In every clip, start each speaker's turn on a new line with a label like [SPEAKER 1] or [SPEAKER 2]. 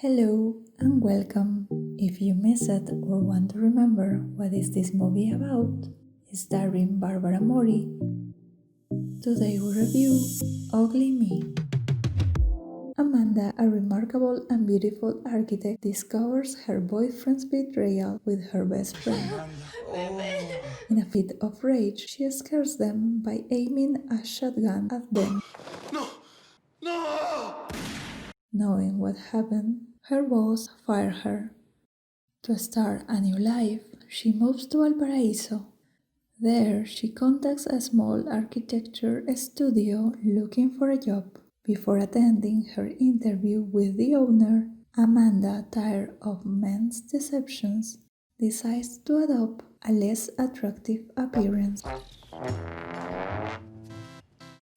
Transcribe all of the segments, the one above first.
[SPEAKER 1] Hello and welcome. If you miss it or want to remember what is this movie about, starring Bárbara Mori, today we review Ugly Me. Amanda, a remarkable and beautiful architect, discovers her boyfriend's betrayal with her best friend. In a fit of rage, she scares them by aiming a shotgun at them.
[SPEAKER 2] No!
[SPEAKER 1] Knowing what happened, her boss fired her. To start a new life, she moves to Valparaiso. There, she contacts a small architecture studio looking for a job. Before attending her interview with the owner, Amanda, tired of men's deceptions, decides to adopt a less attractive appearance.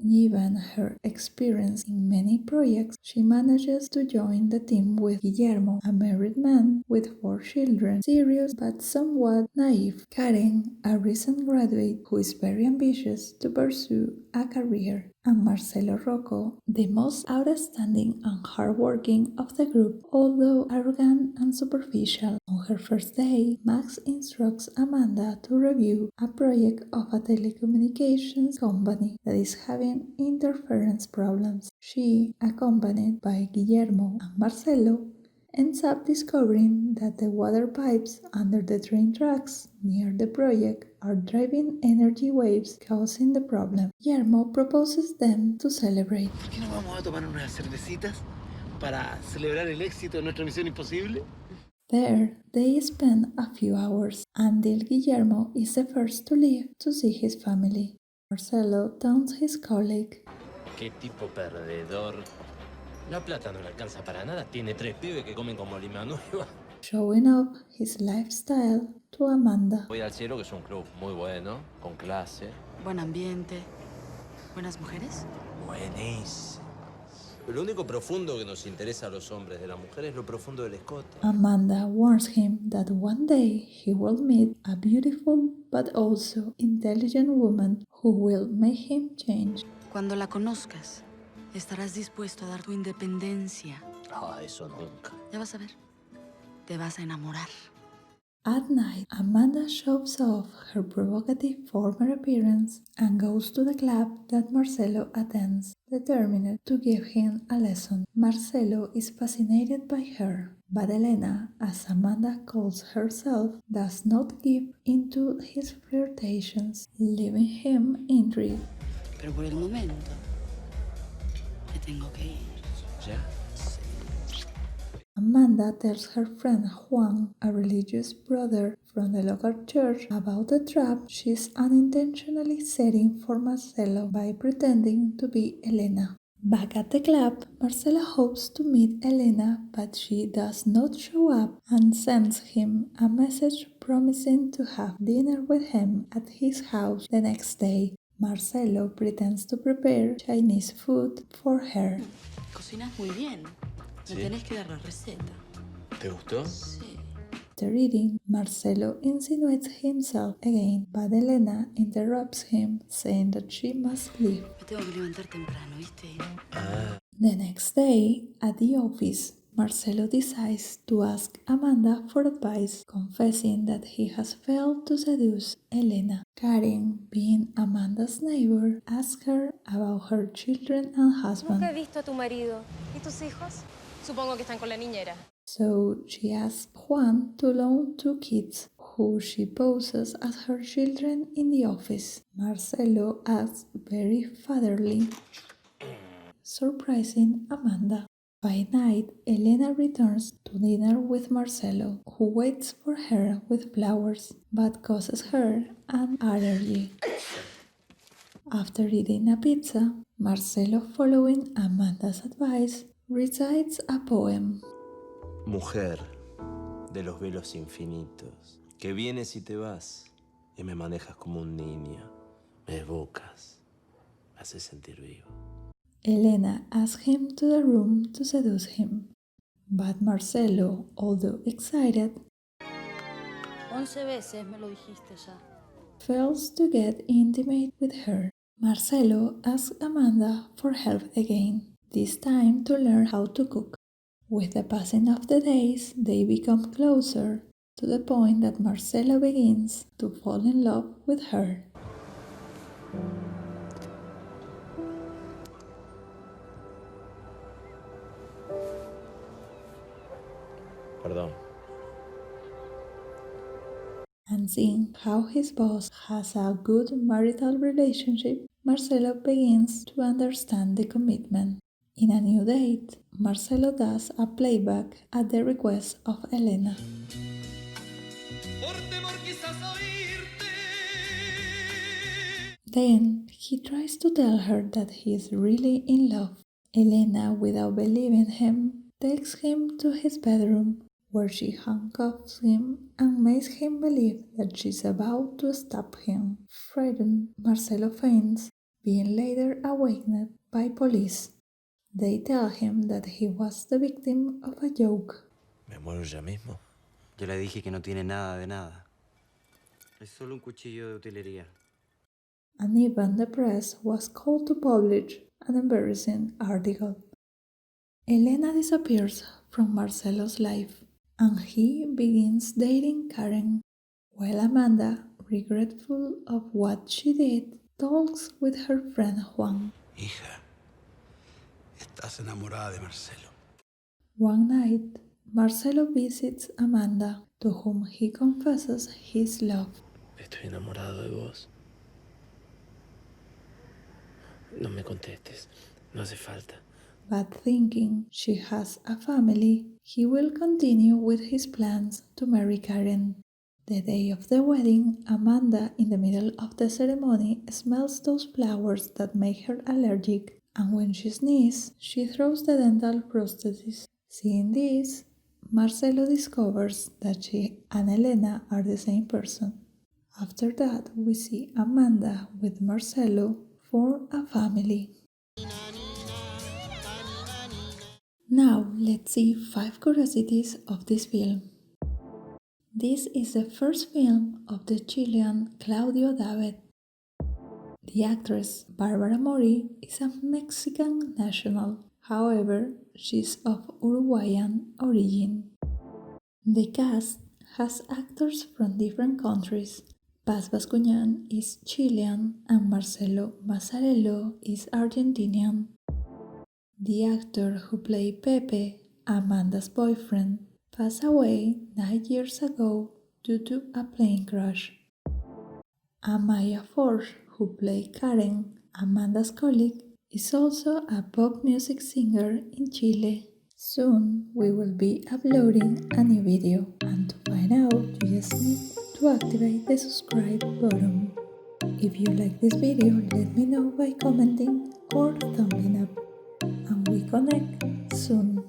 [SPEAKER 1] Given her experience in many projects, she manages to join the team with Guillermo, a married man with 4 children, serious but somewhat naive, Karen, a recent graduate who is very ambitious to pursue a career, and Marcelo Rocco, the most outstanding and hardworking of the group, although arrogant and superficial. On her first day, Max instructs Amanda to review a project of a telecommunications company that is having interference problems. She, accompanied by Guillermo and Marcelo, ends up discovering that the water pipes under the train tracks near the project are driving energy waves causing the problem. Guillermo proposes them to celebrate.
[SPEAKER 2] ¿Por qué no vamos a tomar unas cervecitas para celebrar el éxito de nuestra misión imposible?
[SPEAKER 1] There, they spend a few hours until Guillermo is the first to leave to see his family. Marcelo taunts his colleague.
[SPEAKER 3] Qué tipo perdedor. La plata no le alcanza para nada. Tiene 3 pibes que comen como limanueva.
[SPEAKER 1] Showing off his lifestyle to Amanda.
[SPEAKER 3] Voy al Cielo, que es un club muy bueno, con clase.
[SPEAKER 4] Buen ambiente. ¿Buenas mujeres?
[SPEAKER 3] Buenísimas. Pero lo único profundo que nos interesa a los hombres de la mujer es lo profundo del escote.
[SPEAKER 1] Amanda warns him that one day he will meet a beautiful but also intelligent woman who will make him change.
[SPEAKER 4] Cuando la conozcas, estarás dispuesto a dar tu independencia.
[SPEAKER 3] Eso nunca.
[SPEAKER 4] Ya vas a ver. Te vas a enamorar.
[SPEAKER 1] At night, Amanda shows off her provocative former appearance and goes to the club that Marcelo attends, determined to give him a lesson. Marcelo is fascinated by her, but Elena, as Amanda calls herself, does not give into his flirtations, leaving him intrigued.
[SPEAKER 4] Pero por el momento, me tengo que ir.
[SPEAKER 3] ¿Ya?
[SPEAKER 1] Amanda tells her friend Juan, a religious brother from the local church, about the trap she's unintentionally setting for Marcelo by pretending to be Elena. Back at the club, Marcelo hopes to meet Elena, but she does not show up and sends him a message promising to have dinner with him at his house the next day. Marcelo pretends to prepare Chinese food for her.
[SPEAKER 4] Cocinas muy bien. Me tenés que dar la receta.
[SPEAKER 3] ¿Te gustó?
[SPEAKER 4] Sí.
[SPEAKER 1] After eating, Marcelo insinuates himself again, but Elena interrupts him, saying that she must leave.
[SPEAKER 4] Me tengo que levantar temprano, ¿viste?
[SPEAKER 1] The next day, at the office, Marcelo decides to ask Amanda for advice, confessing that he has failed to seduce Elena. Karen, being Amanda's neighbor, asks her about her children and husband.
[SPEAKER 5] Nunca he visto a tu marido. ¿Y tus hijos? Supongo que están con la niñera.
[SPEAKER 1] So she asks Juan to loan 2 kids, who she poses as her children in the office. Marcelo acts very fatherly, surprising Amanda. By night, Elena returns to dinner with Marcelo, who waits for her with flowers, but causes her an allergy. After eating a pizza, Marcelo, following Amanda's advice, recites a poem.
[SPEAKER 3] Mujer de los velos infinitos, que vienes y te vas, y me manejas como un niño. Me evocas, me haces sentir vivo.
[SPEAKER 1] Elena asks him to the room to seduce him, but Marcelo, although excited,
[SPEAKER 4] 11 veces me lo dijiste ya.
[SPEAKER 1] fails to get intimate with her. Marcelo asks Amanda for help again, this time to learn how to cook. With the passing of the days, they become closer, to the point that Marcelo begins to fall in love with her.
[SPEAKER 3] Perdón.
[SPEAKER 1] And seeing how his boss has a good marital relationship, Marcelo begins to understand the commitment. In a new date, Marcelo does a playback at the request of Elena. Then he tries to tell her that he is really in love. Elena, without believing him, takes him to his bedroom, where she handcuffs him and makes him believe that she's about to stab him. Frightened, Marcelo faints, being later awakened by police. They tell him that he was the victim of a joke.
[SPEAKER 3] ¿Me muero ya mismo?
[SPEAKER 6] Yo le dije que no tiene nada de nada. Es solo un cuchillo de utilería.
[SPEAKER 1] And even the press was called to publish an embarrassing article. Elena disappears from Marcelo's life, and he begins dating Karen, while Amanda, regretful of what she did, talks with her friend Juan.
[SPEAKER 7] Hija, estás enamorada de Marcelo.
[SPEAKER 1] One night, Marcelo visits Amanda, to whom he confesses his love.
[SPEAKER 3] Estoy enamorado de vos. No me contestes. No hace falta.
[SPEAKER 1] But thinking she has a family, he will continue with his plans to marry Karen. The day of the wedding, Amanda, in the middle of the ceremony, smells those flowers that make her allergic, and when she sneezes, she throws the dental prosthesis. Seeing this, Marcelo discovers that she and Elena are the same person. After that, we see Amanda with Marcelo form a family. Now, let's see 5 curiosities of this film. This is the first film of the Chilean Claudio David. The actress Bárbara Mori is a Mexican national, however, she's of Uruguayan origin. The cast has actors from different countries. Bascuñan is Chilean and Marcelo Mazzarello is Argentinian. The actor who played Pepe, Amanda's boyfriend, passed away 9 years ago due to a plane crash. Amaya Forch, who played Karen, Amanda's colleague, is also a pop music singer in Chile. Soon we will be uploading a new video, and to find out you just need to activate the subscribe button. If you like this video, let me know by commenting or thumbing up. And we connect soon.